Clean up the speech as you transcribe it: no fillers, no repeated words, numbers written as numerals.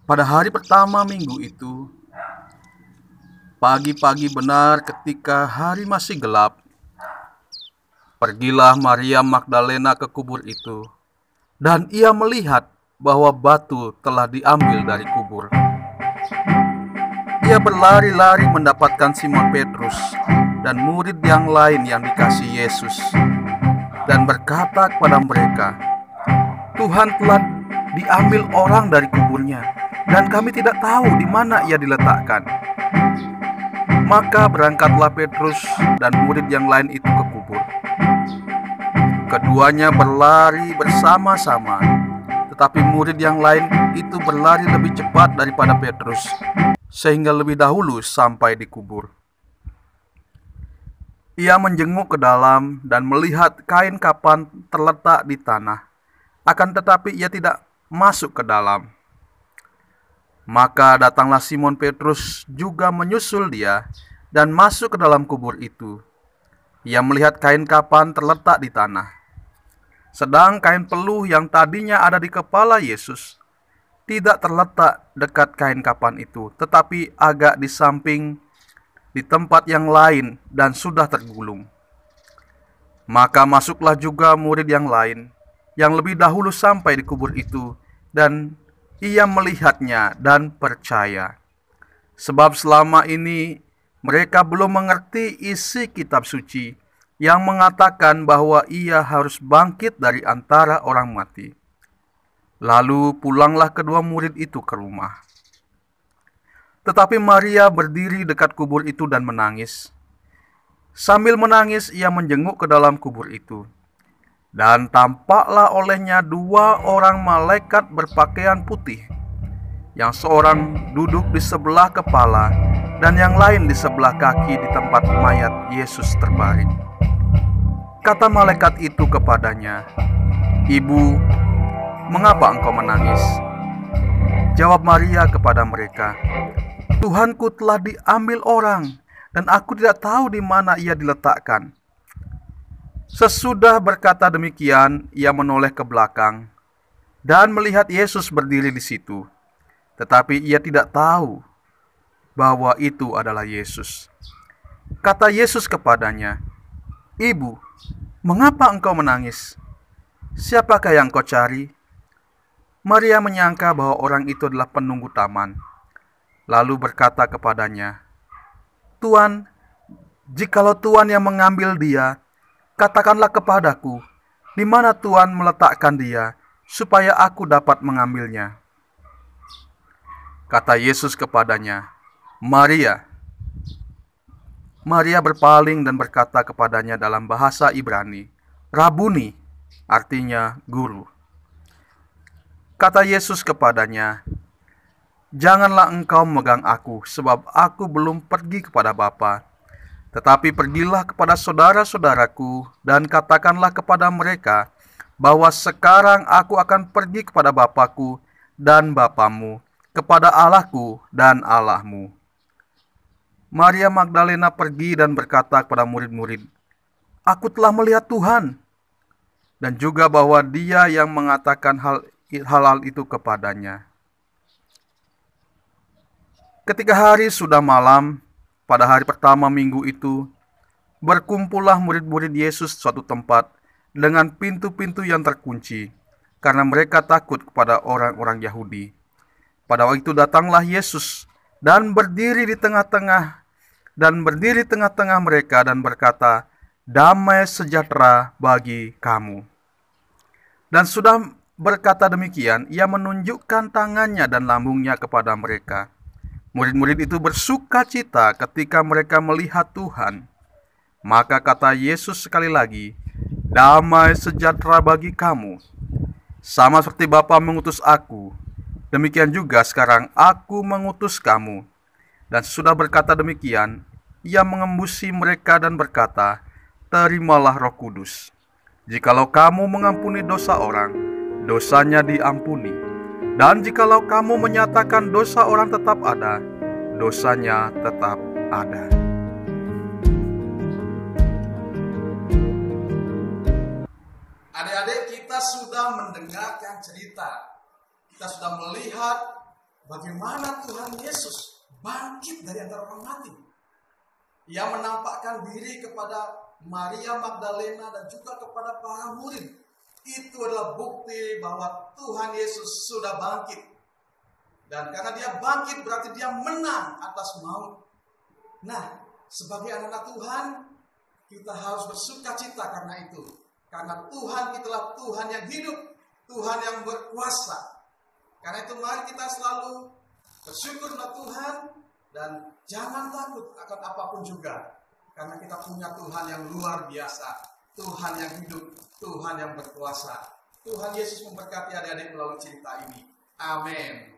Pada hari pertama minggu itu, pagi-pagi benar ketika hari masih gelap, pergilah Maria Magdalena ke kubur itu, dan ia melihat bahwa batu telah diambil dari kubur. Ia berlari-lari mendapatkan Simon Petrus dan murid yang lain yang dikasih Yesus, dan berkata kepada mereka, "Tuhan telah diambil orang dari kuburnya, dan kami tidak tahu di mana ia diletakkan." Maka berangkatlah Petrus dan murid yang lain itu ke kubur. Keduanya berlari bersama-sama, tetapi murid yang lain itu berlari lebih cepat daripada Petrus, sehingga lebih dahulu sampai di kubur. Ia menjenguk ke dalam dan melihat kain kapan terletak di tanah, akan tetapi ia tidak masuk ke dalam. Maka datanglah Simon Petrus juga menyusul dia dan masuk ke dalam kubur itu. Ia melihat kain kapan terletak di tanah, sedang kain peluh yang tadinya ada di kepala Yesus tidak terletak dekat kain kapan itu, tetapi agak di samping di tempat yang lain dan sudah tergulung. Maka masuklah juga murid yang lain yang lebih dahulu sampai di kubur itu, dan ia melihatnya dan percaya. Sebab selama ini mereka belum mengerti isi kitab suci yang mengatakan bahwa ia harus bangkit dari antara orang mati. Lalu pulanglah kedua murid itu ke rumah. Tetapi Maria berdiri dekat kubur itu dan menangis. Sambil menangis ia menjenguk ke dalam kubur itu. Dan tampaklah olehnya dua orang malaikat berpakaian putih, yang seorang duduk di sebelah kepala dan yang lain di sebelah kaki di tempat mayat Yesus terbaring. Kata malaikat itu kepadanya, "Ibu, mengapa engkau menangis?" Jawab Maria kepada mereka, "Tuhanku telah diambil orang, dan aku tidak tahu di mana ia diletakkan." Sesudah berkata demikian, ia menoleh ke belakang dan melihat Yesus berdiri di situ. Tetapi ia tidak tahu bahwa itu adalah Yesus. Kata Yesus kepadanya, "Ibu, mengapa engkau menangis? Siapakah yang kau cari?" Maria menyangka bahwa orang itu adalah penunggu taman, lalu berkata kepadanya, "Tuan, jikalau Tuan yang mengambil dia, katakanlah kepadaku, di mana Tuhan meletakkan dia, supaya aku dapat mengambilnya." Kata Yesus kepadanya, "Maria." Maria berpaling dan berkata kepadanya dalam bahasa Ibrani, "Rabuni," artinya guru. Kata Yesus kepadanya, "Janganlah engkau memegang aku, sebab aku belum pergi kepada Bapa. Tetapi pergilah kepada saudara-saudaraku dan katakanlah kepada mereka bahwa sekarang aku akan pergi kepada Bapakku dan Bapamu, kepada Allahku dan Allahmu." Maria Magdalena pergi dan berkata kepada murid-murid, "Aku telah melihat Tuhan," dan juga bahwa Dia yang mengatakan hal itu kepadanya. Ketika hari sudah malam, pada hari pertama minggu itu, berkumpullah murid-murid Yesus suatu tempat dengan pintu-pintu yang terkunci, karena mereka takut kepada orang-orang Yahudi. Pada waktu itu datanglah Yesus dan berdiri di tengah-tengah mereka dan berkata, "Damai sejahtera bagi kamu." Dan sudah berkata demikian, ia menunjukkan tangannya dan lambungnya kepada mereka. Murid-murid itu bersuka cita ketika mereka melihat Tuhan. Maka kata Yesus sekali lagi, "Damai sejahtera bagi kamu. Sama seperti Bapa mengutus aku, demikian juga sekarang aku mengutus kamu." Dan sudah berkata demikian, ia mengembusi mereka dan berkata, "Terimalah Roh Kudus. Jikalau kamu mengampuni dosa orang, dosanya diampuni. Dan jikalau kamu menyatakan dosa orang tetap ada, dosanya tetap ada." Adik-adik, kita sudah mendengarkan cerita kita sudah melihat bagaimana Tuhan Yesus bangkit dari antara orang mati. Ia menampakkan diri kepada Maria Magdalena dan juga kepada para murid. Itu adalah bukti bahwa Tuhan Yesus sudah bangkit. Dan karena dia bangkit berarti dia menang atas maut. Nah, sebagai anak-anak Tuhan, kita harus bersuka cita karena itu. Karena Tuhan itulah Tuhan yang hidup, Tuhan yang berkuasa. Karena itu mari kita selalu bersyukur kepada Tuhan dan jangan takut akan apapun juga. Karena kita punya Tuhan yang luar biasa, Tuhan yang hidup, Tuhan yang berkuasa. Tuhan Yesus memberkati adik-adik melalui cerita ini. Amin.